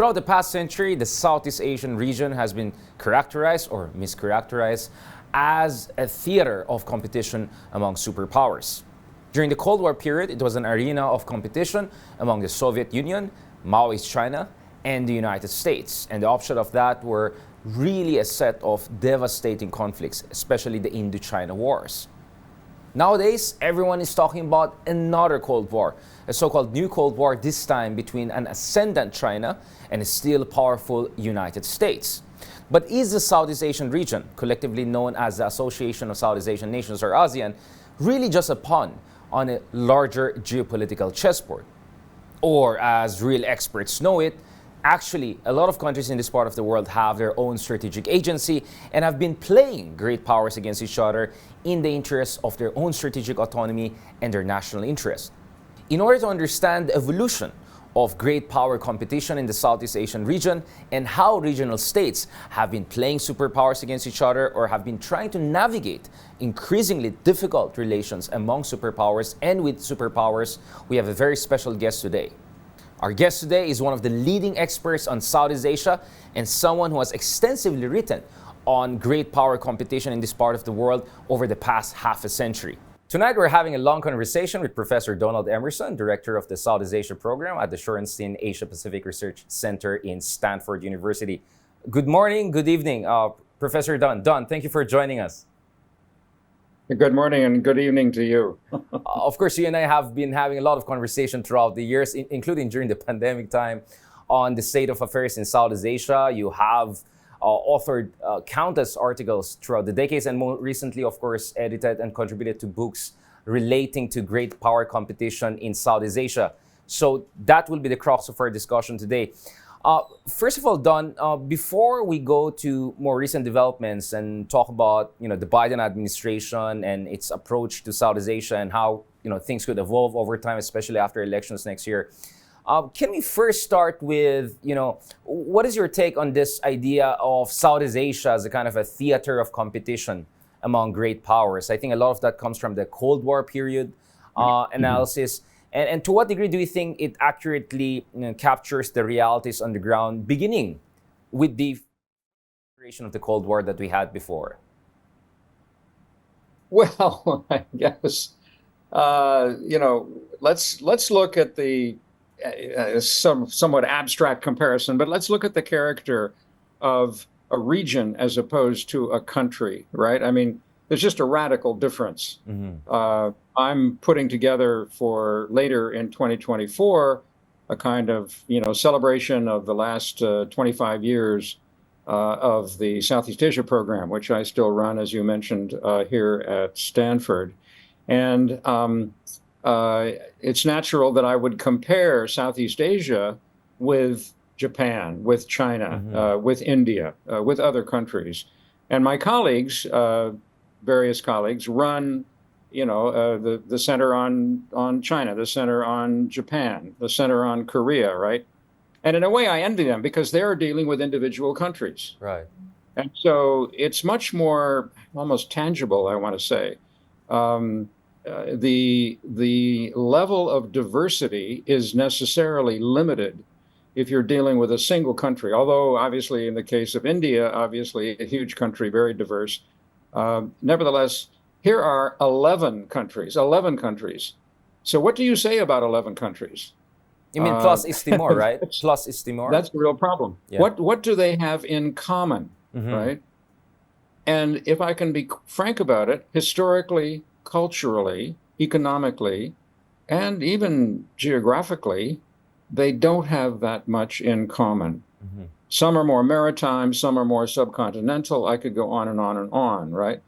Throughout the past century, the Southeast Asian region has been characterized or mischaracterized as a theater of competition among superpowers. During the Cold War period, it was an arena of competition among the Soviet Union, Maoist China, and the United States. And the offshoot of that were really a set of devastating conflicts, especially the Indochina Wars. Nowadays, everyone is talking about another Cold War, a so-called new Cold War, this time between an ascendant China and a still powerful United States. But is the Southeast Asian region, collectively known as the Association of Southeast Asian Nations or ASEAN, really just a pawn on a larger geopolitical chessboard? Or, as real experts know it, actually, a lot of countries in this part of the world have their own strategic agency and have been playing great powers against each other in the interests of their own strategic autonomy and their national interest. In order to understand the evolution of great power competition in the Southeast Asian region and how regional states have been playing superpowers against each other or have been trying to navigate increasingly difficult relations among superpowers and with superpowers, we have a very special guest today. Our guest today is one of the leading experts on Southeast Asia and someone who has extensively written on great power competition in this part of the world over the past half a century. Tonight, we're having a long conversation with Professor Donald Emmerson, Director of the Southeast Asia Program at the Shorenstein Asia Pacific Research Center in Stanford University. Good morning, good evening, Professor Don. Don, thank you for joining us. Good morning and good evening to you. Of course, you and I have been having a lot of conversation throughout the years, including during the pandemic time, on the state of affairs in Southeast Asia. You have authored countless articles throughout the decades and more recently, of course, edited and contributed to books relating to great power competition in Southeast Asia. So that will be the crux of our discussion today. First of all, Don, before we go to more recent developments and talk about the Biden administration and its approach to Southeast Asia and how things could evolve over time, especially after elections next year, can we first start with what is your take on this idea of Southeast Asia as a kind of a theater of competition among great powers? I think a lot of that comes from the Cold War period analysis. And to what degree do you think it accurately captures the realities on the ground, beginning with the duration of the Cold War that we had before? Well, I guess let's look at the somewhat abstract comparison, but let's look at the character of a region as opposed to a country, right? I mean, there's just a radical difference. Mm-hmm. I'm putting together for later in 2024 a kind of celebration of the last 25 years of the Southeast Asia program, which I still run, as you mentioned, here at Stanford. And it's natural that I would compare Southeast Asia with Japan, with China, mm-hmm. With India, with other countries. And my colleagues, various colleagues, run the center on China, the center on Japan, the center on Korea, right? And in a way, I envy them because they're dealing with individual countries. Right. And so it's much more almost tangible, I want to say. The level of diversity is necessarily limited if you're dealing with a single country, although obviously in the case of India, obviously a huge country, very diverse. Nevertheless, here are 11 countries. So what do you say about 11 countries? You mean plus East Timor, right? Plus East Timor. That's the real problem. Yeah. What do they have in common, mm-hmm. right? And if I can be frank about it, historically, culturally, economically, and even geographically, they don't have that much in common. Mm-hmm. Some are more maritime, some are more subcontinental. I could go on and on and on, right?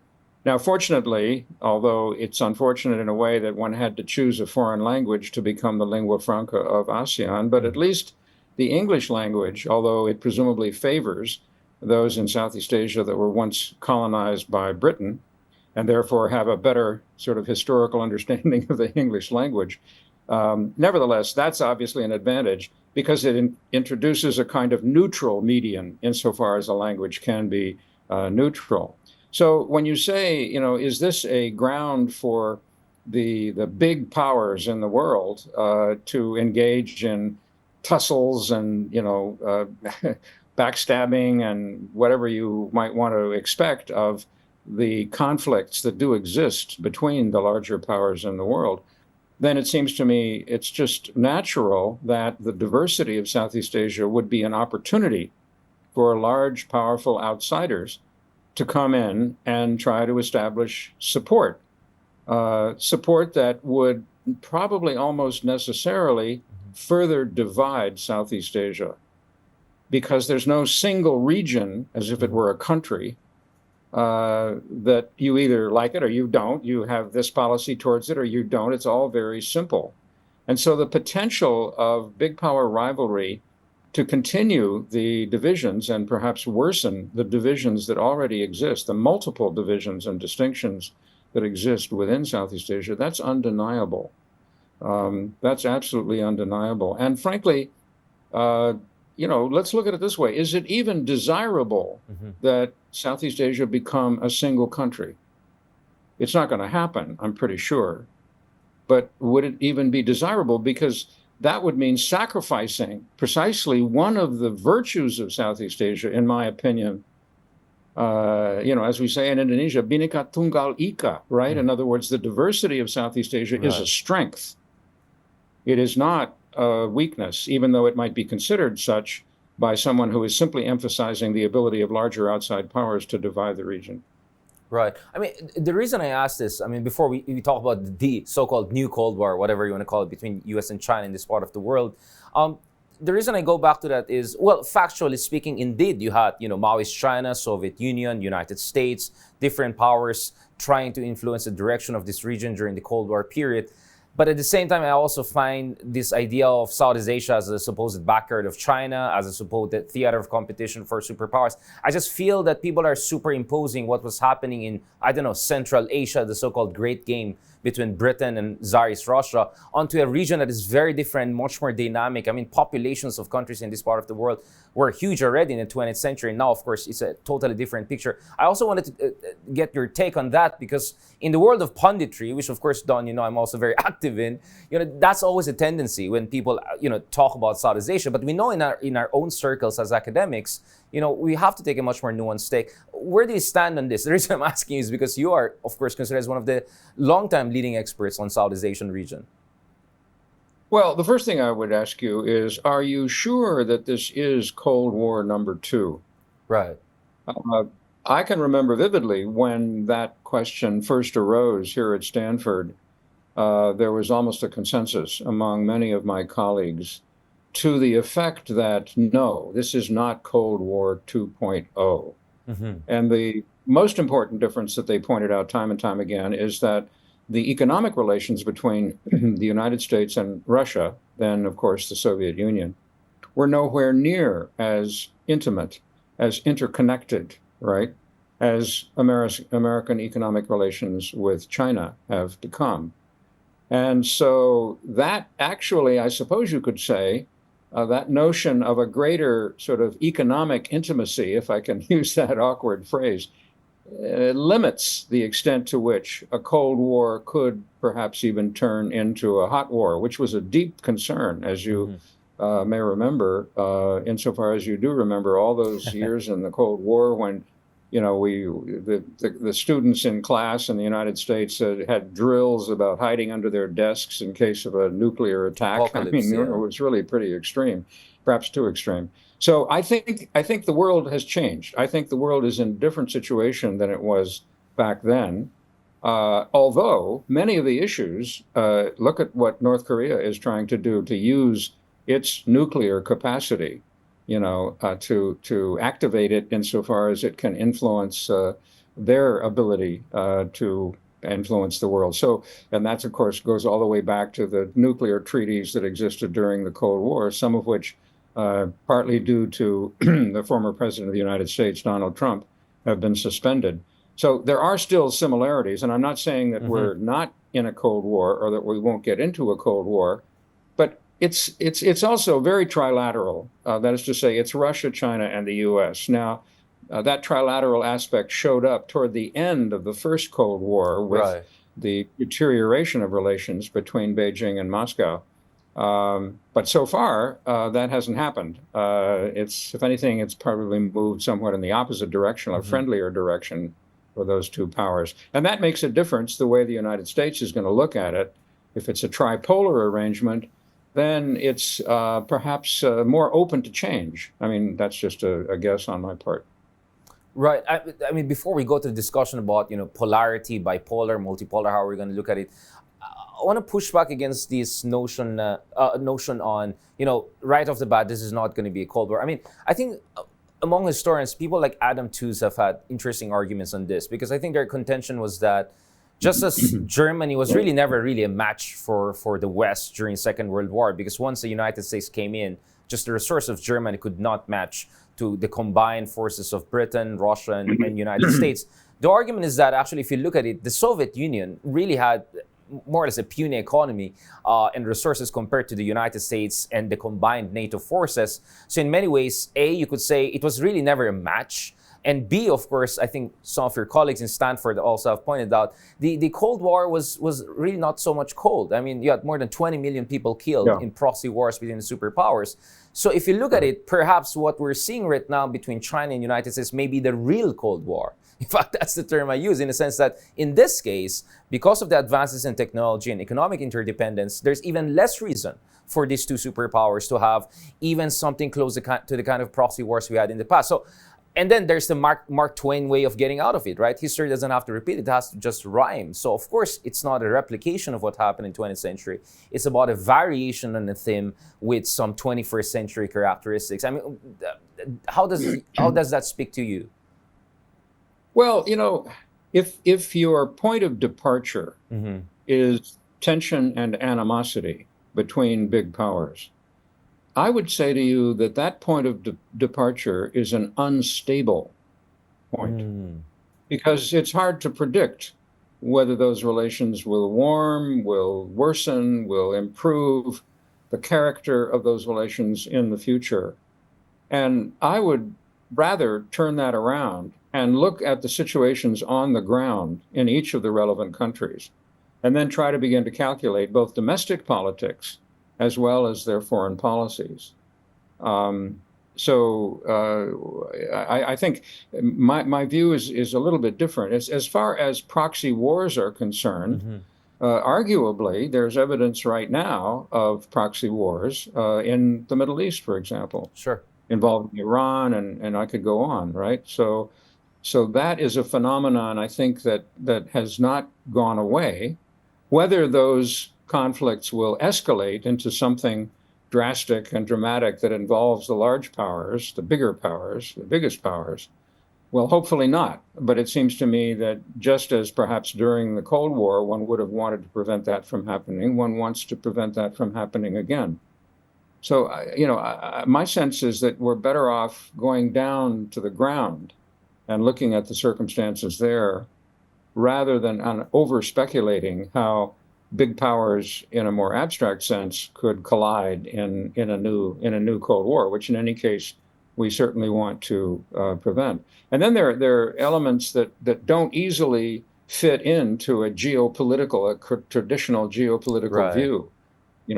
Now, fortunately, although it's unfortunate in a way that one had to choose a foreign language to become the lingua franca of ASEAN, but at least the English language, although it presumably favors those in Southeast Asia that were once colonized by Britain, and therefore have a better sort of historical understanding of the English language. Nevertheless, that's obviously an advantage because it introduces a kind of neutral median insofar as a language can be neutral. So when you say, is this a ground for the big powers in the world to engage in tussles and, backstabbing and whatever you might want to expect of the conflicts that do exist between the larger powers in the world, then it seems to me it's just natural that the diversity of Southeast Asia would be an opportunity for large, powerful outsiders to come in and try to establish support that would probably almost necessarily further divide Southeast Asia, because there's no single region, as if it were a country, that you either like it or you don't. You have this policy towards it or you don't. It's all very simple. And so the potential of big power rivalry to continue the divisions and perhaps worsen the divisions that already exist, the multiple divisions and distinctions that exist within Southeast Asia, that's undeniable. That's absolutely undeniable. And frankly, let's look at it this way. Is it even desirable that Southeast Asia become a single country? It's not going to happen, I'm pretty sure. But would it even be desirable? Because that would mean sacrificing precisely one of the virtues of Southeast Asia, in my opinion. As we say in Indonesia, Bhinneka Tunggal Ika, right? In other words, the diversity of Southeast Asia is a strength. It is not a weakness, even though it might be considered such by someone who is simply emphasizing the ability of larger outside powers to divide the region. Right. I mean, the reason I asked this, before we talk about the so-called new Cold War, whatever you want to call it, between U.S. and China in this part of the world, the reason I go back to that is, well, factually speaking, indeed, you had, Maoist China, Soviet Union, United States, different powers trying to influence the direction of this region during the Cold War period. But at the same time, I also find this idea of Southeast Asia as a supposed backyard of China, as a supposed theater of competition for superpowers. I just feel that people are superimposing what was happening in, Central Asia, the so-called Great Game between Britain and Tsarist Russia, onto a region that is very different, much more dynamic. Populations of countries in this part of the world were huge already in the 20th century. Now, of course, it's a totally different picture. I also wanted to get your take on that, because in the world of punditry, which of course, Don, I'm also very active in, that's always a tendency when people, talk about Southeast Asia. But we know in our own circles as academics, we have to take a much more nuanced take. Where do you stand on this? The reason I'm asking is because you are, of course, considered as one of the long-time leading experts on Southeast Asian region. Well, the first thing I would ask you is, are you sure that this is Cold War number 2? Right. I can remember vividly when that question first arose here at Stanford. There was almost a consensus among many of my colleagues to the effect that, no, this is not Cold War 2.0. And the most important difference that they pointed out time and time again is that the economic relations between the United States and Russia, then, of course, the Soviet Union, were nowhere near as intimate, as interconnected, right, as American economic relations with China have become. And so that actually, I suppose you could say, that notion of a greater sort of economic intimacy, if I can use that awkward phrase, limits the extent to which a Cold War could perhaps even turn into a hot war, which was a deep concern, as you may remember, insofar as you do remember all those years in the Cold War when, the students in class in the United States had drills about hiding under their desks in case of a nuclear attack. It was really pretty extreme, perhaps too extreme. So I think the world has changed. I think the world is in a different situation than it was back then. Although many of the issues, look at what North Korea is trying to do to use its nuclear capacity, to activate it insofar as it can influence their ability to influence the world. So, and that, of course, goes all the way back to the nuclear treaties that existed during the Cold War, some of which, partly due to the former president of the United States, Donald Trump, have been suspended. So there are still similarities, and I'm not saying that we're not in a Cold War or that we won't get into a Cold War, but it's also very trilateral. That is to say, it's Russia, China, and the U.S. Now, that trilateral aspect showed up toward the end of the first Cold War with the deterioration of relations between Beijing and Moscow. But so far, that hasn't happened. If anything, it's probably moved somewhat in the opposite direction, a friendlier direction for those two powers. And that makes a difference the way the United States is going to look at it. If it's a tripolar arrangement, then it's perhaps more open to change. I mean, that's just a guess on my part. Right. I mean, before we go to the discussion about, polarity, bipolar, multipolar, how we're going to look at it, I want to push back against this notion on, right off the bat, this is not going to be a Cold War. I mean, I think among historians, people like Adam Tooze have had interesting arguments on this, because I think their contention was that just as Germany was really never really a match for the West during Second World War, because once the United States came in, just the resource of Germany could not match to the combined forces of Britain, Russia, and United States. The argument is that actually, if you look at it, the Soviet Union really had more or less a puny economy and resources compared to the United States and the combined NATO forces. So in many ways, A, you could say it was really never a match. And B, of course, I think some of your colleagues in Stanford also have pointed out, the Cold War was really not so much cold. I mean, you had more than 20 million people killed in proxy wars between the superpowers. So if you look at it, perhaps what we're seeing right now between China and the United States may be the real Cold War. In fact, that's the term I use, in the sense that in this case, because of the advances in technology and economic interdependence, there's even less reason for these two superpowers to have even something close to the kind of proxy wars we had in the past. So, and then there's the Mark Twain way of getting out of it, right? History doesn't have to repeat, it has to just rhyme. So of course, it's not a replication of what happened in the 20th century. It's about a variation on the theme with some 21st century characteristics. I mean, how does that speak to you? Well, if your point of departure is tension and animosity between big powers, I would say to you that that point of departure is an unstable point, because it's hard to predict whether those relations will warm, will worsen, will improve the character of those relations in the future. And I would rather turn that around and look at the situations on the ground in each of the relevant countries, and then try to begin to calculate both domestic politics as well as their foreign policies. I think my view is a little bit different. As far as proxy wars are concerned, arguably, there's evidence right now of proxy wars in the Middle East, for example. Sure. Involving Iran, and I could go on, right? So that is a phenomenon, I think, that has not gone away. Whether those conflicts will escalate into something drastic and dramatic that involves the large powers, the bigger powers, the biggest powers, well, hopefully not. But it seems to me that just as perhaps during the Cold War, one would have wanted to prevent that from happening, one wants to prevent that from happening again. So, my sense is that we're better off going down to the ground and looking at the circumstances there, rather than over speculating how big powers in a more abstract sense could collide in a new Cold War, which in any case we certainly want to prevent. And then there are elements that don't easily fit into a traditional geopolitical view.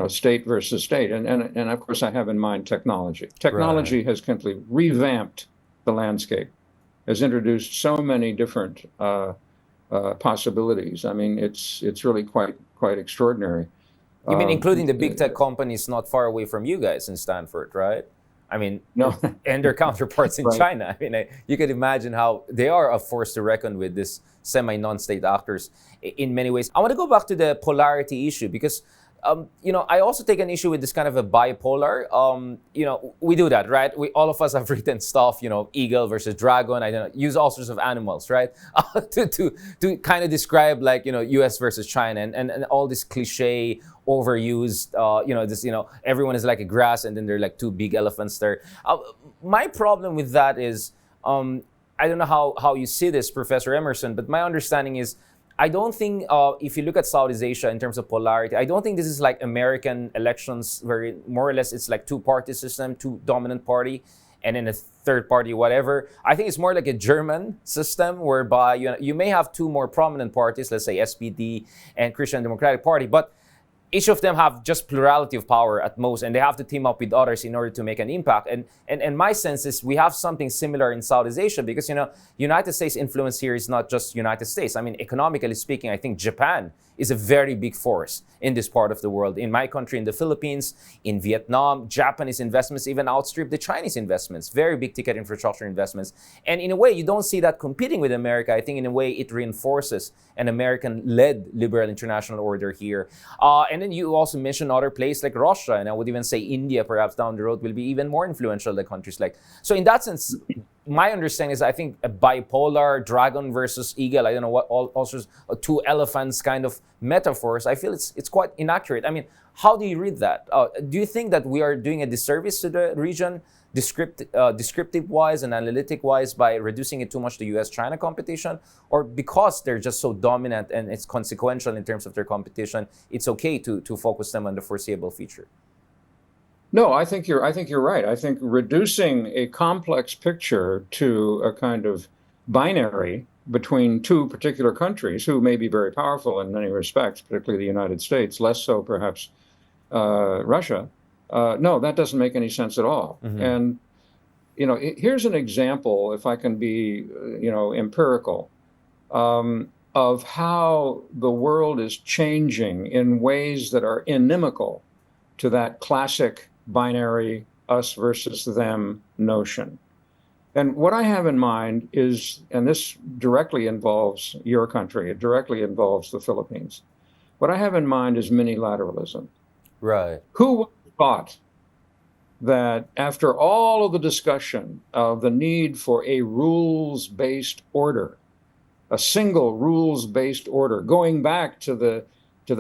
State versus state. And of course, I have in mind technology. Technology has completely revamped the landscape, has introduced so many different possibilities. I mean, it's really quite extraordinary. You mean including the big tech companies not far away from you guys in Stanford, right? I mean, no. And their counterparts in China. I mean, you could imagine how they are a force to reckon with, this semi-non-state actors in many ways. I want to go back to the polarity issue, because I also take an issue with this kind of a bipolar. We do that, right? All of us have written stuff, eagle versus dragon. I don't know, use all sorts of animals, right? to kind of describe U.S. versus China and all this cliche overused, everyone is like a grass and then there are like two big elephants there. My problem with that is, I don't know how you see this, Professor Emmerson, but my understanding is, I don't think, if you look at Southeast Asia in terms of polarity, I don't think this is like American elections where more or less it's like two-party system, two dominant party, and then a third party, whatever. I think it's more like a German system whereby you may have two more prominent parties, let's say SPD and Christian Democratic Party, but each of them have just plurality of power at most, and they have to team up with others in order to make an impact. And my sense is we have something similar in Southeast Asia, because United States influence here is not just United States. I mean, economically speaking, I think Japan is a very big force in this part of the world. In my country, in the Philippines, in Vietnam, Japanese investments even outstrip the Chinese investments, very big ticket infrastructure investments. And in a way, you don't see that competing with America. I think in a way it reinforces an American-led liberal international order here. And then you also mentioned other places like Russia, and I would even say India perhaps down the road will be even more influential than countries like. So in that sense, my understanding is I think a bipolar dragon versus eagle, I don't know what, also two elephants kind of metaphors, I feel it's quite inaccurate. I mean, how do you read that? Do you think that we are doing a disservice to the region, descriptive-wise and analytic-wise, by reducing it too much to U.S.-China competition? Or because they're just so dominant and it's consequential in terms of their competition, it's okay to focus them on the foreseeable future? No, I think you're right. I think reducing a complex picture to a kind of binary between two particular countries who may be very powerful in many respects, particularly the United States, less so perhaps Russia. No, that doesn't make any sense at all. Mm-hmm. And here's an example, if I can be empirical, of how the world is changing in ways that are inimical to that classic binary us versus them notion. And what I have in mind is, and this directly involves your country, it directly involves the Philippines. What I have in mind is minilateralism. Right. Who would have thought that after all of the discussion of the need for a rules-based order, a single rules-based order, going back to the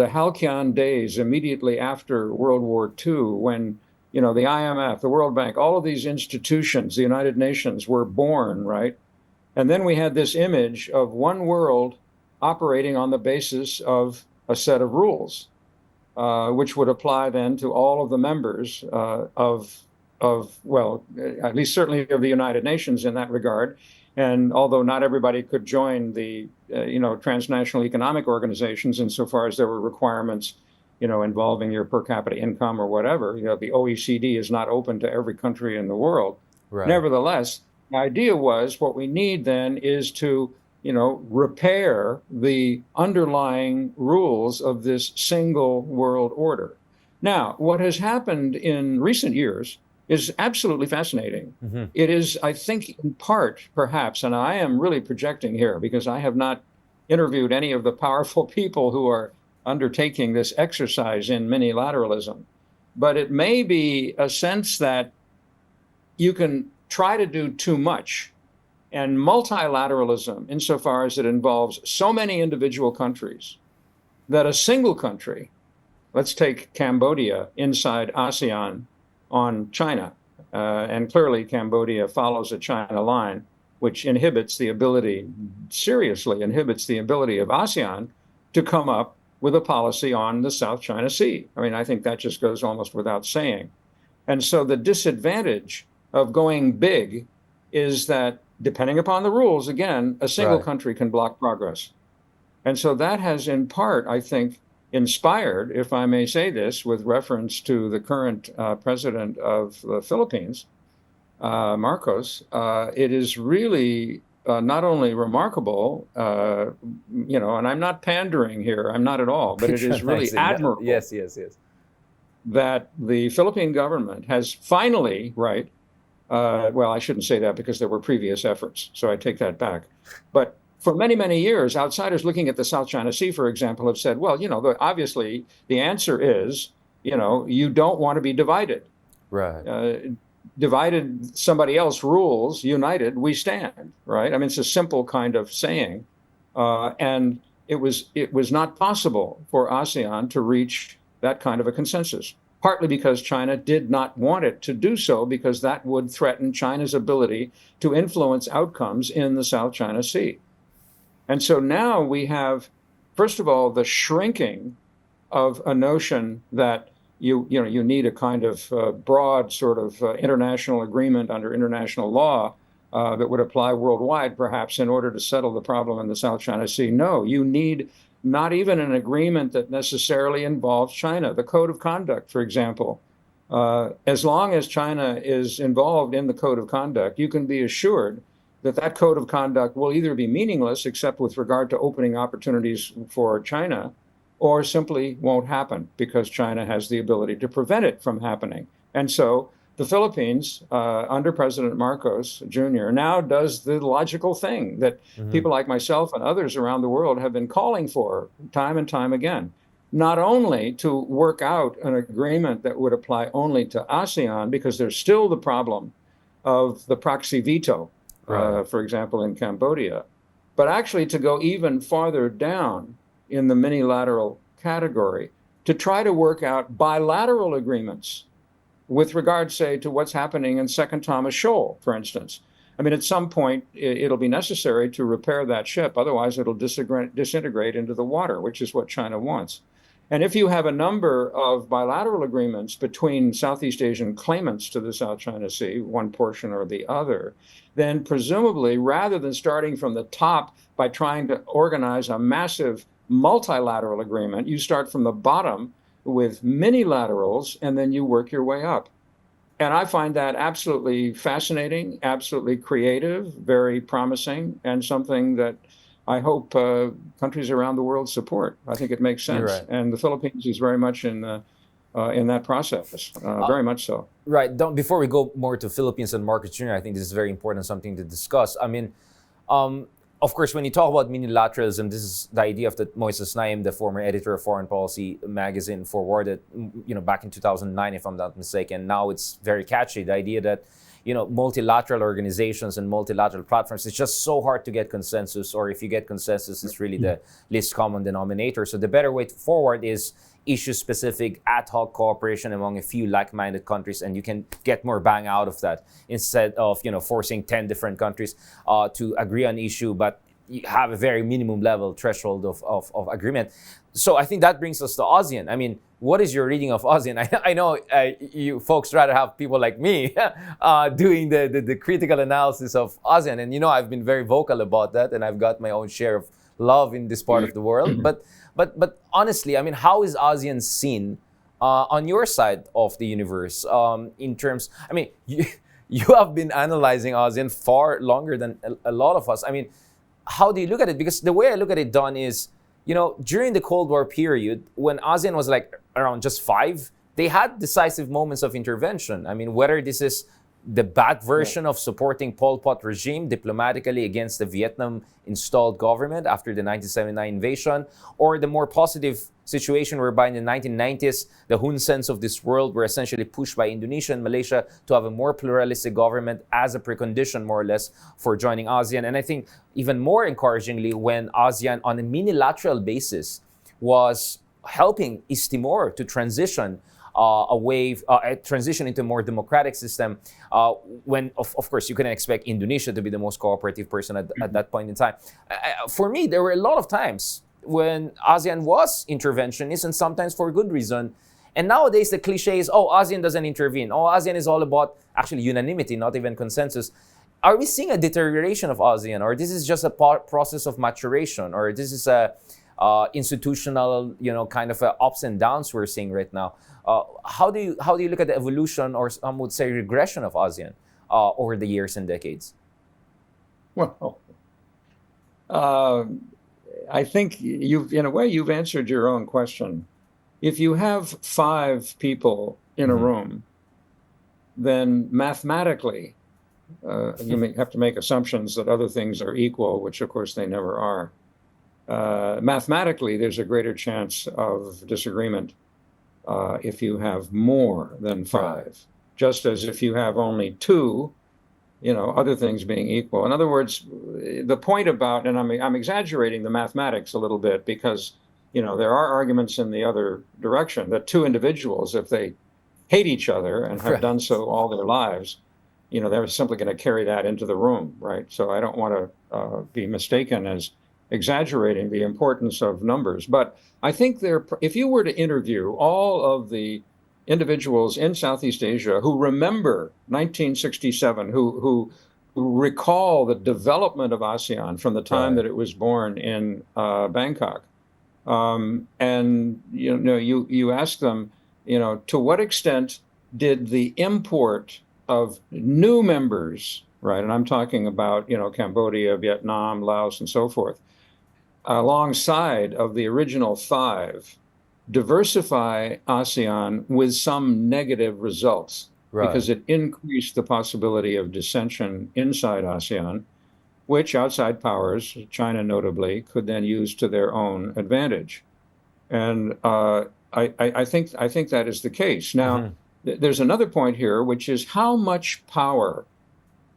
Halcyon days immediately after World War II, when the IMF, the World Bank, all of these institutions, the United Nations, were born, right? And then we had this image of one world operating on the basis of a set of rules, which would apply then to all of the members at least certainly of the United Nations in that regard. And although not everybody could join the transnational economic organizations insofar as there were requirements involving your per capita income or whatever, the OECD is not open to every country in the world. Right. Nevertheless, the idea was what we need then is to repair the underlying rules of this single world order. Now, what has happened in recent years is absolutely fascinating. Mm-hmm. It is, I think, in part, perhaps, and I am really projecting here because I have not interviewed any of the powerful people who are undertaking this exercise in minilateralism, but it may be a sense that you can try to do too much. And multilateralism, insofar as it involves so many individual countries, that a single country, let's take Cambodia inside ASEAN on China, and clearly Cambodia follows a China line, which seriously inhibits the ability of ASEAN to come up with a policy on the South China Sea. I mean, I think that just goes almost without saying. And so the disadvantage of going big is that, depending upon the rules, again, a single Right. country can block progress. And so that has, in part, I think, inspired, if I may say this, with reference to the current president of the Philippines, Marcos, it is really not only remarkable, and I'm not pandering here, I'm not at all, but it is really Patronizing. admirable Yes. that the Philippine government has finally, right, well, I shouldn't say that because there were previous efforts, so I take that back. But for many, many years, outsiders looking at the South China Sea, for example, have said, well, obviously the answer is, you don't want to be divided. Right. Divided, somebody else rules, united, we stand, right? I mean, it's a simple kind of saying. And it was not possible for ASEAN to reach that kind of a consensus, partly because China did not want it to do so, because that would threaten China's ability to influence outcomes in the South China Sea. And so now we have, first of all, the shrinking of a notion that you need a kind of broad sort of international agreement under international law that would apply worldwide, perhaps, in order to settle the problem in the South China Sea. No, you need not even an agreement that necessarily involves China. The Code of Conduct, for example, as long as China is involved in the Code of Conduct, you can be assured that that Code of Conduct will either be meaningless, except with regard to opening opportunities for China, or simply won't happen because China has the ability to prevent it from happening. And so the Philippines, under President Marcos Jr., now does the logical thing that people like myself and others around the world have been calling for time and time again. Not only to work out an agreement that would apply only to ASEAN, because there's still the problem of the proxy veto, for example, in Cambodia, but actually to go even farther down in the minilateral category to try to work out bilateral agreements with regard, say, to what's happening in Second Thomas Shoal, for instance. I mean, at some point, it'll be necessary to repair that ship. Otherwise, it'll disintegrate into the water, which is what China wants. And if you have a number of bilateral agreements between Southeast Asian claimants to the South China Sea, one portion or the other, then presumably, rather than starting from the top by trying to organize a massive multilateral agreement, you start from the bottom with minilaterals, and then you work your way up. And I find that absolutely fascinating, absolutely creative, very promising, and something that I hope countries around the world support. I think it makes sense. Right. And the Philippines is very much in that process, very much so. Right. Before we go more to Philippines and Marcos Jr., I think this is very important, something to discuss. I mean, of course, when you talk about minilateralism, this is the idea of that Moises Naim, the former editor of Foreign Policy magazine, forwarded, back in 2009, if I'm not mistaken. Now it's very catchy. The idea that, multilateral organizations and multilateral platforms, it's just so hard to get consensus, or if you get consensus, it's really the least common denominator. So the better way forward is issue-specific ad hoc cooperation among a few like-minded countries, and you can get more bang out of that instead of forcing 10 different countries to agree on issue, but you have a very minimum level threshold of agreement. So I think that brings us to ASEAN. I mean, what is your reading of ASEAN? I know you folks rather have people like me doing the critical analysis of ASEAN, and I've been very vocal about that, and I've got my own share of love in this part of the world. But honestly, I mean, how is ASEAN seen on your side of the universe in terms? I mean, you have been analyzing ASEAN far longer than a lot of us. I mean, how do you look at it? Because the way I look at it, Don, is during the Cold War period, when ASEAN was like around just 5, they had decisive moments of intervention. I mean, whether this is the bad version of supporting Pol Pot regime diplomatically against the Vietnam-installed government after the 1979 invasion, or the more positive situation whereby in the 1990s, the Hun Sens of this world were essentially pushed by Indonesia and Malaysia to have a more pluralistic government as a precondition, more or less, for joining ASEAN. And I think even more encouragingly, when ASEAN, on a minilateral basis, was helping East Timor to transition transition into a more democratic system, when, of course, you couldn't expect Indonesia to be the most cooperative person at that point in time. For me, there were a lot of times when ASEAN was interventionist, and sometimes for good reason. And nowadays, the cliche is, ASEAN doesn't intervene. ASEAN is all about actually unanimity, not even consensus. Are we seeing a deterioration of ASEAN, or this is just a process of maturation, or this is a institutional, kind of ups and downs we're seeing right now? How do you look at the evolution, or some would say regression, of ASEAN over the years and decades? Well, I think in a way, you've answered your own question. If you have 5 people in a room, then mathematically, you may have to make assumptions that other things are equal, which of course they never are. Mathematically, there's a greater chance of disagreement if you have more than 5, just as if you have only 2, other things being equal. In other words, the point about, and I'm exaggerating the mathematics a little bit, because there are arguments in the other direction that 2 individuals, if they hate each other and have done so all their lives, they're simply going to carry that into the room, right? So I don't want to be mistaken as exaggerating the importance of numbers. But I think if you were to interview all of the individuals in Southeast Asia who remember 1967, who recall the development of ASEAN from the time that it was born in Bangkok, And you ask them, to what extent did the import of new members, right? And I'm talking about, Cambodia, Vietnam, Laos, and so forth, alongside of the original five, diversify ASEAN with some negative results, Right. because it increased the possibility of dissension inside ASEAN, which outside powers, China notably, could then use to their own advantage. And I think that is the case. Now, there's another point here, which is how much power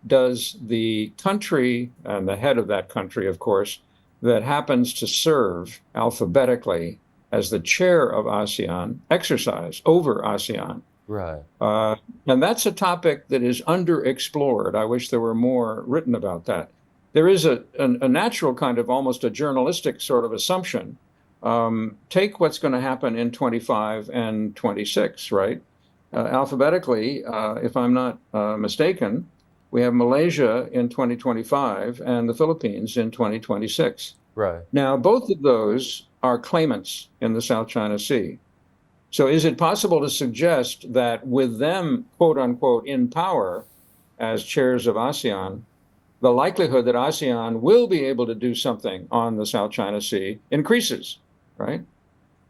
does the country, and the head of that country, of course, that happens to serve alphabetically as the chair of ASEAN exercise over ASEAN? Right. And that's a topic that is underexplored. I wish there were more written about that. There is a natural kind of almost a journalistic sort of assumption. Take what's going to happen in 25 and 26, right? Alphabetically, if I'm not mistaken, we have Malaysia in 2025 and the Philippines in 2026. Right. Now, both of those are claimants in the South China Sea. So is it possible to suggest that with them, quote unquote, in power as chairs of ASEAN, the likelihood that ASEAN will be able to do something on the South China Sea increases, right?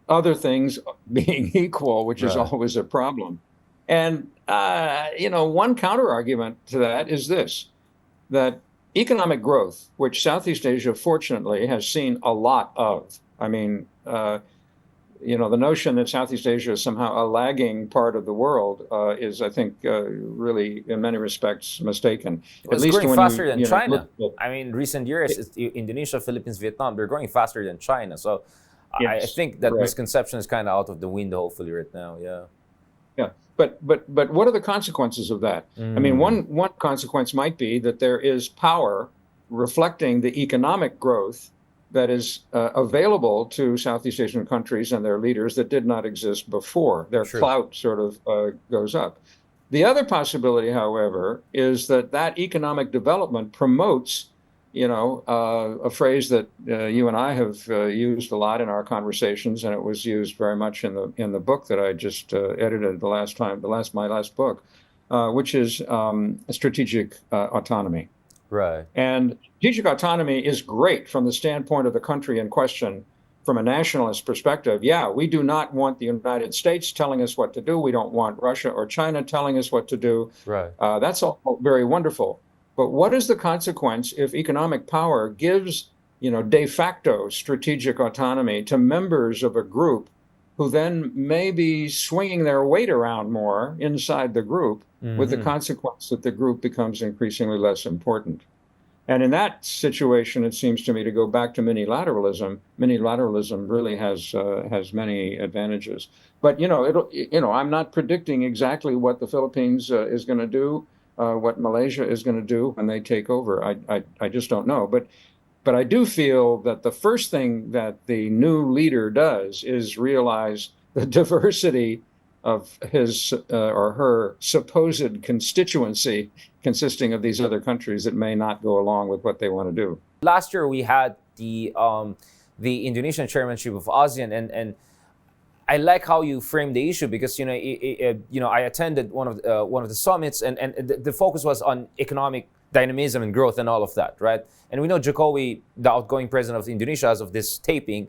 Other things being equal, which is Right. always a problem. And, one counter argument to that is this, that economic growth, which Southeast Asia fortunately has seen a lot of. I mean, the notion that Southeast Asia is somehow a lagging part of the world is, I think, really, in many respects, mistaken. It's growing faster than China. Look I mean, recent years, Indonesia, Philippines, Vietnam, they're growing faster than China. So I yes, think that right. misconception is kind of out of the window, hopefully, right now. Yeah. Yeah, but what are the consequences of that? I mean, one consequence might be that there is power reflecting the economic growth that is available to Southeast Asian countries and their leaders that did not exist before. Their True. clout sort of goes up. The other possibility, however, is that economic development promotes, a phrase that you and I have used a lot in our conversations, and it was used very much in the book that I just edited my last book, which is strategic autonomy. Right. And strategic autonomy is great from the standpoint of the country in question. From a nationalist perspective, yeah, we do not want the United States telling us what to do. We don't want Russia or China telling us what to do. Right. That's all very wonderful. But what is the consequence if economic power gives, de facto strategic autonomy to members of a group who then may be swinging their weight around more inside the group, with the consequence that the group becomes increasingly less important? And in that situation, it seems to me, to go back to minilateralism, really has many advantages. But I'm not predicting exactly what the Philippines is going to do, what Malaysia is going to do when they take over. I just don't know. But I do feel that the first thing that the new leader does is realize the diversity of his or her supposed constituency, consisting of these other countries that may not go along with what they want to do. Last year we had the Indonesian chairmanship of ASEAN, and I like how you frame the issue, because I attended one of the summits, and the focus was on economic dynamism and growth and all of that, right? And we know Jokowi, the outgoing president of Indonesia, as of this taping,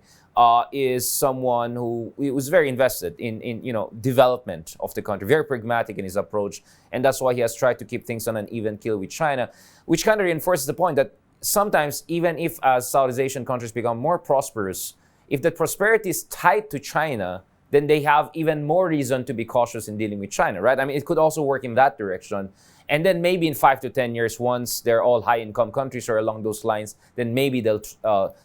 is someone who was very invested in development of the country, very pragmatic in his approach, and that's why he has tried to keep things on an even keel with China, which kind of reinforces the point that sometimes, even if as Southeast Asian countries become more prosperous, if the prosperity is tied to China, then they have even more reason to be cautious in dealing with China, right? I mean, it could also work in that direction. And then maybe in 5 to 10 years, once they're all high-income countries or along those lines, then maybe they'll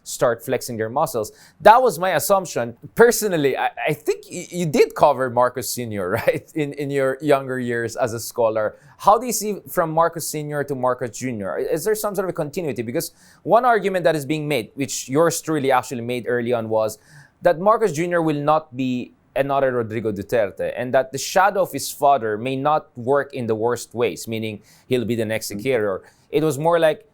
start flexing their muscles. That was my assumption. Personally, I think you did cover Marcos Sr., right, in your younger years as a scholar. How do you see from Marcos Sr. to Marcos Jr.? Is there some sort of a continuity? Because one argument that is being made, which yours truly actually made early on, was that Marcos Jr. will not be another Rodrigo Duterte, and that the shadow of his father may not work in the worst ways, meaning he'll be the next dictator. It was more like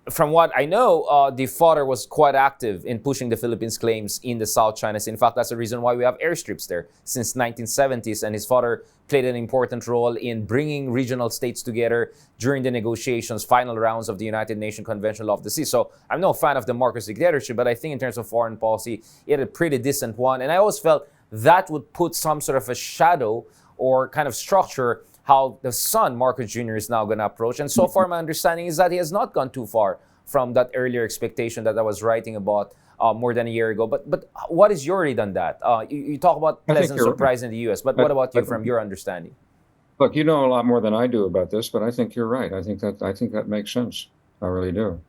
from what I know, the father was quite active in pushing the Philippines' claims in the South China Sea. In fact, that's the reason why we have airstrips there since 1970s. And his father played an important role in bringing regional states together during the negotiations, final rounds of the United Nations Convention of the Sea. So I'm no fan of the Marcos dictatorship, but I think in terms of foreign policy, he had a pretty decent one. And I always felt that would put some sort of a shadow or kind of structure how the son, Marcos Jr., is now going to approach. And so far, my understanding is that he has not gone too far from that earlier expectation that I was writing about more than a year ago. But what is your read on that? You talk about pleasant surprise in the U.S., but what about you from your understanding? Look, you know a lot more than I do about this, but I think you're right. I think that makes sense. I really do.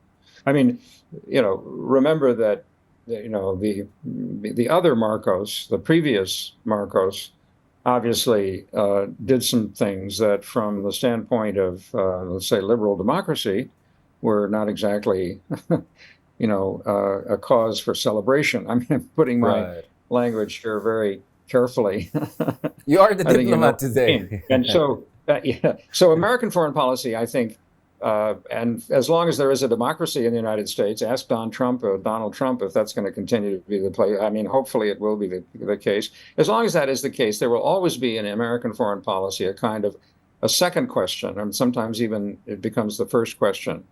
I mean, remember that, the other Marcos, the previous Marcos, obviously did some things that from the standpoint of, let's say, liberal democracy, were not exactly, a cause for celebration. I mean, I'm putting my language here very carefully. You are the diplomat today. And so, so American foreign policy, I think, and as long as there is a democracy in the United States, ask Donald Trump if that's going to continue to be the play. I mean, hopefully it will be the case. As long as that is the case, there will always be in American foreign policy a kind of a second question, and sometimes even it becomes the first question,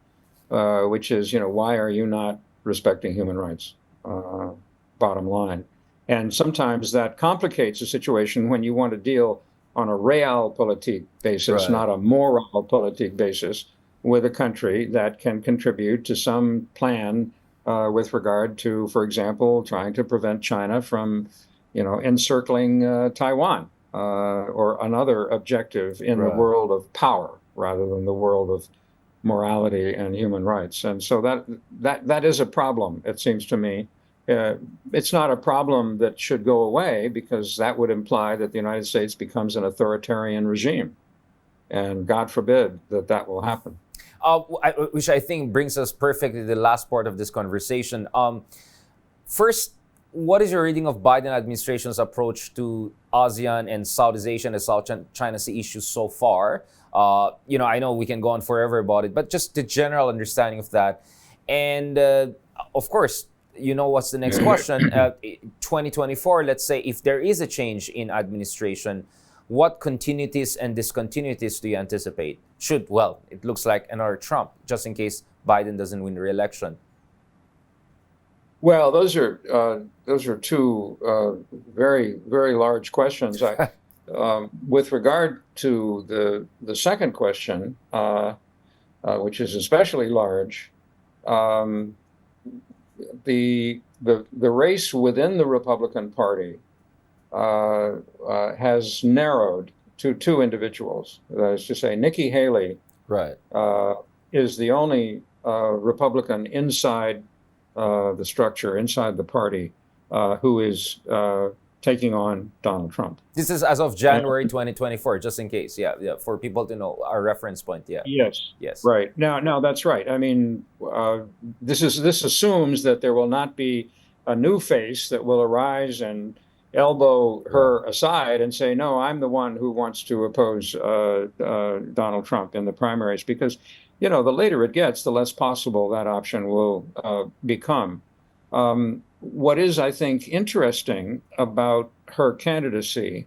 which is, why are you not respecting human rights? Bottom line. And sometimes that complicates a situation when you want to deal on a realpolitik basis, not a moralpolitik basis, with a country that can contribute to some plan with regard to, for example, trying to prevent China from, encircling Taiwan or another objective in the world of power rather than the world of morality and human rights. And so that is a problem, it seems to me. It's not a problem that should go away, because that would imply that the United States becomes an authoritarian regime. And God forbid that will happen. Which I think brings us perfectly to the last part of this conversation. First, what is your reading of Biden administration's approach to ASEAN and Southeast Asia and the South China Sea issues so far? I know we can go on forever about it, but just the general understanding of that. And of course, what's the next question? 2024, let's say, if there is a change in administration, what continuities and discontinuities do you anticipate? It looks like another Trump, just in case Biden doesn't win the re-election. Well, those are two very, very large questions. With regard to the second question, which is especially large, the race within the Republican Party has narrowed to two individuals. That is to say, Nikki Haley is the only Republican inside the structure, inside the party, who is taking on Donald Trump. This is as of January 2024, just in case, for people to know our reference point, Yes. Right. Now that's right. I mean, this assumes that there will not be a new face that will arise and elbow her aside and say, no, I'm the one who wants to oppose Donald Trump in the primaries, because, the later it gets, the less possible that option will become. What is, I think, interesting about her candidacy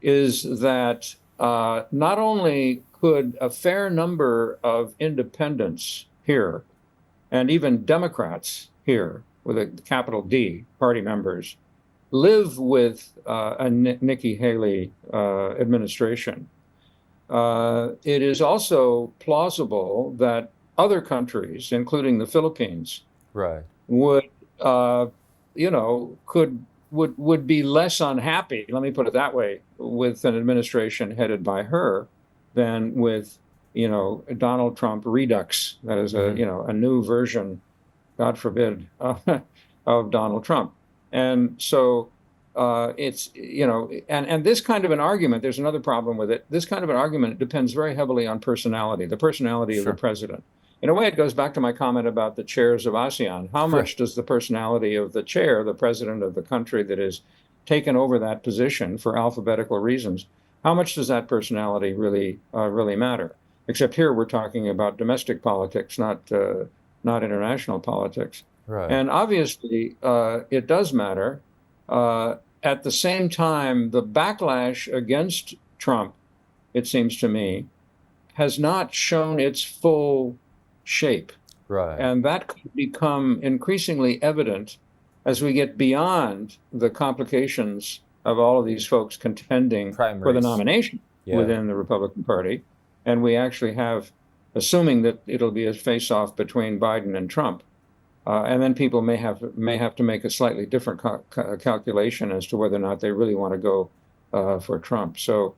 is that not only could a fair number of independents here, and even Democrats here, with a capital D, party members, live with a Nikki Haley administration. It is also plausible that other countries, including the Philippines, would would be less unhappy, let me put it that way, with an administration headed by her than with Donald Trump redux. That is a new version, God forbid, of Donald Trump. And so it's and this kind of an argument, there's another problem with it. This kind of an argument depends very heavily on personality, the personality of the president. In a way, it goes back to my comment about the chairs of ASEAN. How much does the personality of the chair, the president of the country that is taken over that position for alphabetical reasons, how much does that personality really matter? Except here we're talking about domestic politics, not not international politics. Right. And obviously, it does matter. At the same time, the backlash against Trump, it seems to me, has not shown its full shape. Right. And that could become increasingly evident as we get beyond the complications of all of these folks contending for the Primaries. nomination within the Republican Party. And we actually have, assuming that it'll be a face-off between Biden and Trump, and then people may have to make a slightly different calculation as to whether or not they really want to go for Trump. So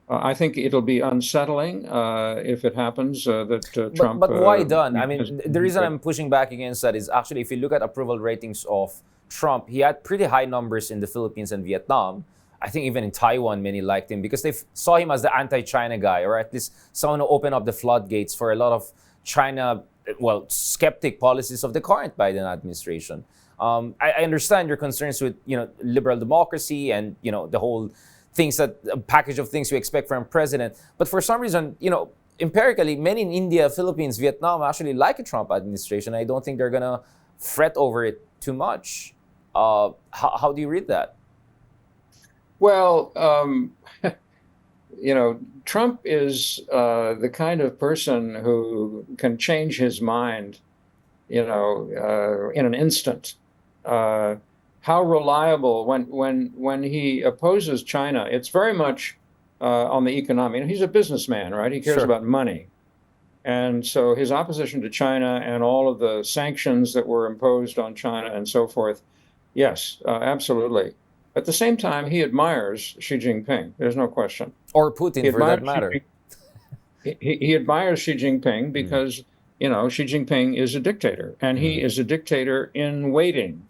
I think it'll be unsettling if it happens that Trump. But why done? I mean, the reason I'm pushing back against that is actually, if you look at approval ratings of Trump, he had pretty high numbers in the Philippines and Vietnam. I think even in Taiwan, many liked him because they saw him as the anti-China guy, or at least someone who opened up the floodgates for a lot of China, skeptic policies of the current Biden administration. I understand your concerns with, liberal democracy and, the whole package of things you expect from a president. But for some reason, empirically, many in India, Philippines, Vietnam actually like a Trump administration. I don't think they're going to fret over it too much. How do you read that? Well, Trump is the kind of person who can change his mind, in an instant. How reliable when he opposes China, it's very much on the economic. He's a businessman, right? He cares about money. And so his opposition to China and all of the sanctions that were imposed on China and so forth, yes, absolutely. At the same time, he admires Xi Jinping. There's no question. Or Putin, for that matter. He admires Xi Jinping because, Xi Jinping is a dictator, and he is a dictator in waiting.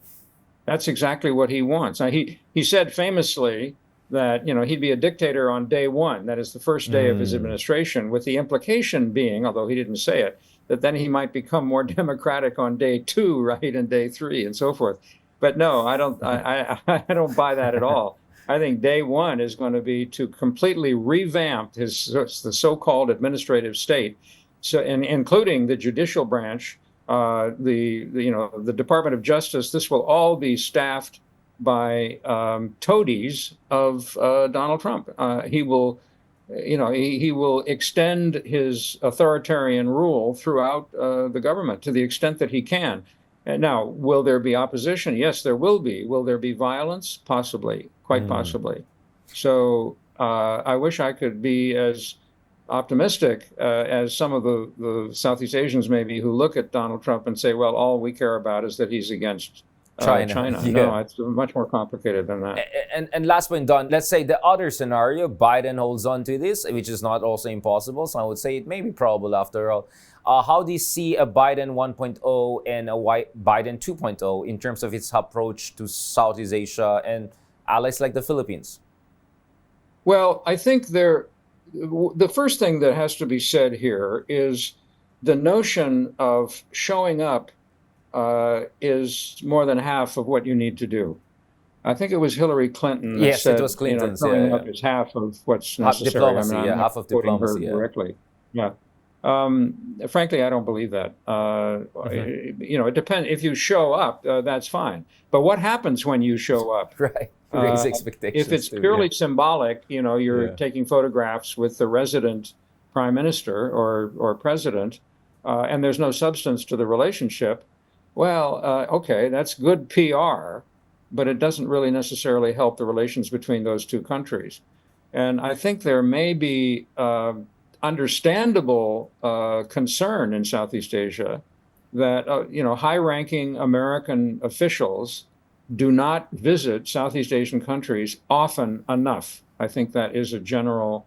That's exactly what he wants. He said famously that, he'd be a dictator on day one, that is the first day of his administration, with the implication being, although he didn't say it, that then he might become more democratic on day two, right, and day three, and so forth. But no, I don't buy that at all. I think day one is going to be to completely revamp the so-called administrative state, including the judicial branch, the Department of Justice. This will all be staffed by toadies of Donald Trump. He will extend his authoritarian rule throughout the government to the extent that he can. And now, will there be opposition? Yes, there will be. Will there be violence? Possibly, quite possibly. So I wish I could be as optimistic as some of the Southeast Asians maybe, who look at Donald Trump and say, well, all we care about is that he's against China. Yeah. No, it's much more complicated than that. And last point, Don, let's say the other scenario, Biden holds on to this, which is not also impossible. So I would say it may be probable after all. How do you see a Biden 1.0 and a Biden 2.0 in terms of its approach to Southeast Asia and allies like the Philippines? Well, I think the first thing that has to be said here is the notion of showing up is more than half of what you need to do. I think it was Hillary Clinton that said, it was Clinton's, showing up is half of what's necessary. Diplomacy, I'm not half of quoting diplomacy. her directly. Yeah. Frankly, I don't believe that. It depends. If you show up, that's fine. But what happens when you show up? Right. Raise expectations. If it's purely symbolic, you're taking photographs with the resident prime minister or president, and there's no substance to the relationship. Well, okay, that's good PR, but it doesn't really necessarily help the relations between those two countries. And I think there may be understandable concern in Southeast Asia that high-ranking American officials do not visit Southeast Asian countries often enough. I think that is a general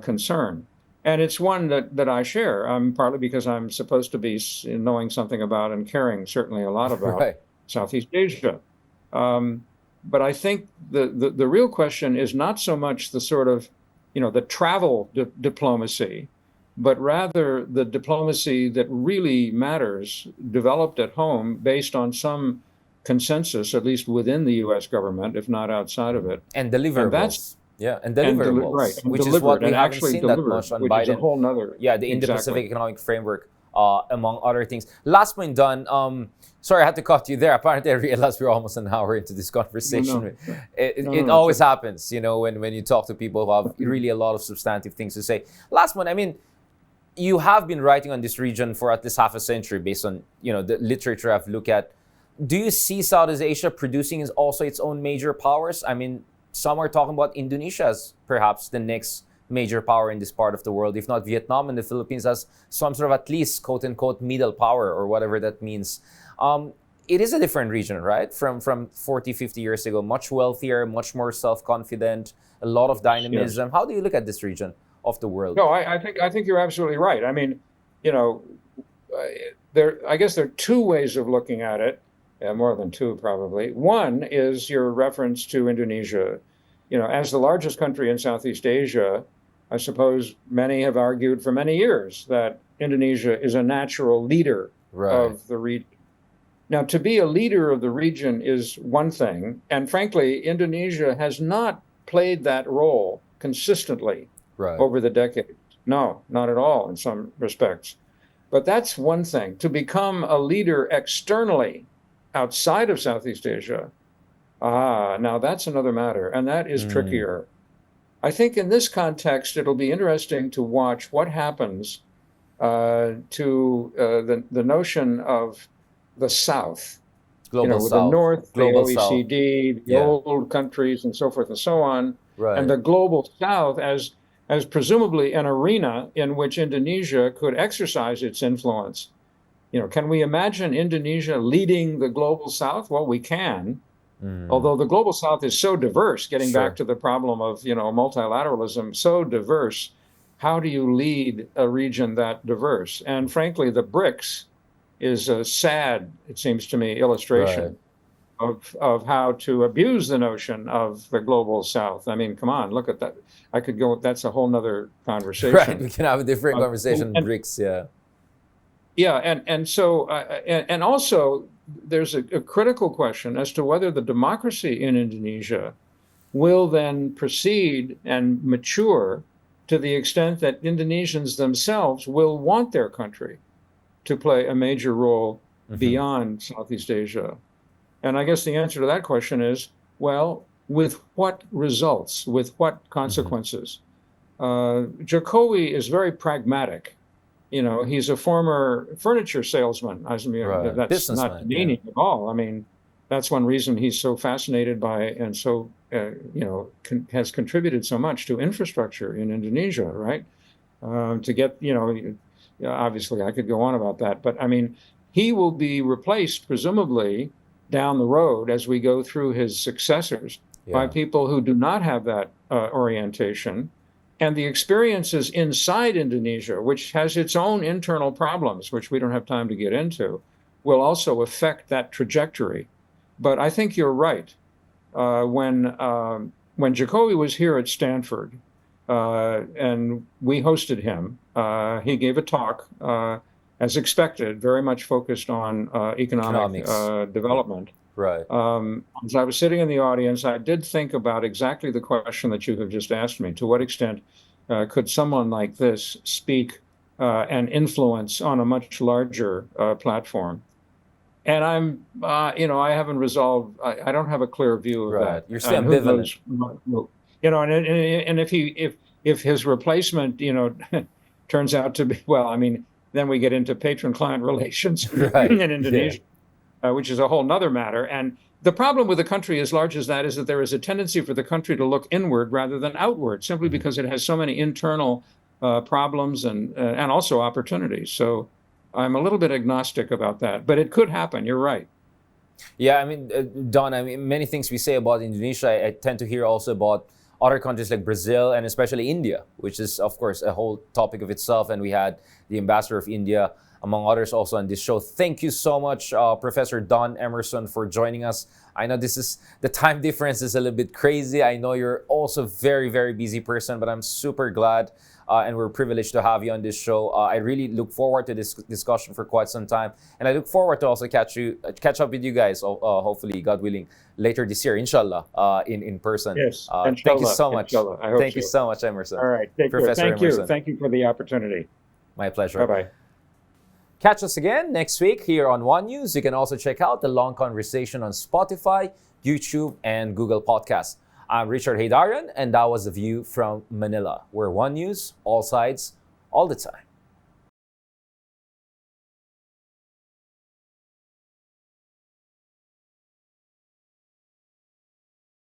concern. And it's one that I share, partly because I'm supposed to be knowing something about and caring certainly a lot about Southeast Asia. But I think the real question is not so much the sort of, the travel diplomacy, but rather the diplomacy that really matters, developed at home based on some consensus, at least within the U.S. government, if not outside of it. And deliverables. And deliverables, and which is what we haven't actually seen that much on which Biden. Is a whole nother, the Indo-Pacific Economic Framework. among other things. Last point, Don. Sorry, I had to cut you there. Apparently, I realized we're almost an hour into this conversation. No. It No, always happens, when you talk to people who have really a lot of substantive things to say. Last one, I mean, you have been writing on this region for at least half a century based on, the literature I've looked at. Do you see Southeast Asia producing also its own major powers? I mean, some are talking about Indonesia as perhaps the next major power in this part of the world, if not Vietnam and the Philippines as some sort of at least quote-unquote middle power or whatever that means. It is a different region, right? From 40, 50 years ago, much wealthier, much more self-confident, a lot of dynamism. Yes. How do you look at this region of the world? No, I think you're absolutely right. I mean, I guess there are two ways of looking at it, more than two probably. One is your reference to Indonesia. As the largest country in Southeast Asia, I suppose many have argued for many years that Indonesia is a natural leader of the region. Now, to be a leader of the region is one thing, and frankly, Indonesia has not played that role consistently over the decades. No, not at all in some respects. But that's one thing. To become a leader externally outside of Southeast Asia, now that's another matter, and that is trickier. I think in this context, it'll be interesting to watch what happens to the notion of the South, Global with South. the North, Global the OECD, the old countries, and so forth and so on, and the Global South as presumably an arena in which Indonesia could exercise its influence. Can we imagine Indonesia leading the Global South? Well, we can. Although the Global South is so diverse, getting back to the problem of, multilateralism, so diverse, how do you lead a region that diverse? And frankly, the BRICS is a sad, it seems to me, illustration of how to abuse the notion of the Global South. I mean, come on, look at that. That's a whole nother conversation. Right, we can have a different conversation on BRICS, and so, and also, there's a critical question as to whether the democracy in Indonesia will then proceed and mature to the extent that Indonesians themselves will want their country to play a major role beyond Southeast Asia. And I guess the answer to that question is, well, with what results, with what consequences? Jokowi is very pragmatic. He's a former furniture salesman. That's not demeaning at all. I mean, that's one reason he's so fascinated by and so, has contributed so much to infrastructure in Indonesia, right? To get, obviously I could go on about that, but I mean, he will be replaced presumably down the road as we go through his successors by people who do not have that orientation. And the experiences inside Indonesia, which has its own internal problems, which we don't have time to get into, will also affect that trajectory. But I think you're right. When Jokowi was here at Stanford, and we hosted him, he gave a talk, as expected, very much focused on economic development. Right. As I was sitting in the audience, I did think about exactly the question that you have just asked me. To what extent could someone like this speak and influence on a much larger platform? And I haven't resolved. I don't have a clear view of that. You're still ambivalent. And if his replacement, turns out to be, well, I mean, then we get into patron-client relations in Indonesia. Which is a whole nother matter. And the problem with a country as large as that is that there is a tendency for the country to look inward rather than outward, simply because it has so many internal problems and also opportunities. So I'm a little bit agnostic about that, but it could happen. You're right. Yeah, I mean, Don, I mean, many things we say about Indonesia, I tend to hear also about other countries like Brazil and especially India, which is, of course, a whole topic of itself. And we had the ambassador of India, among others, also on this show. Thank you so much, Professor Don Emmerson, for joining us. I know the time difference is a little bit crazy. I know you're also a very, very busy person, but I'm super glad and we're privileged to have you on this show. I really look forward to this discussion for quite some time. And I look forward to also catch up with you guys, hopefully, God willing, later this year, inshallah, in person. Yes, thank you so much. Thank you so much, Emmerson. All right, take care. Thank you for the opportunity. My pleasure. Bye-bye. Catch us again next week here on One News. You can also check out the long conversation on Spotify, YouTube, and Google Podcasts. I'm Richard Haydarian, and that was The View from Manila. We're One News, all sides, all the time.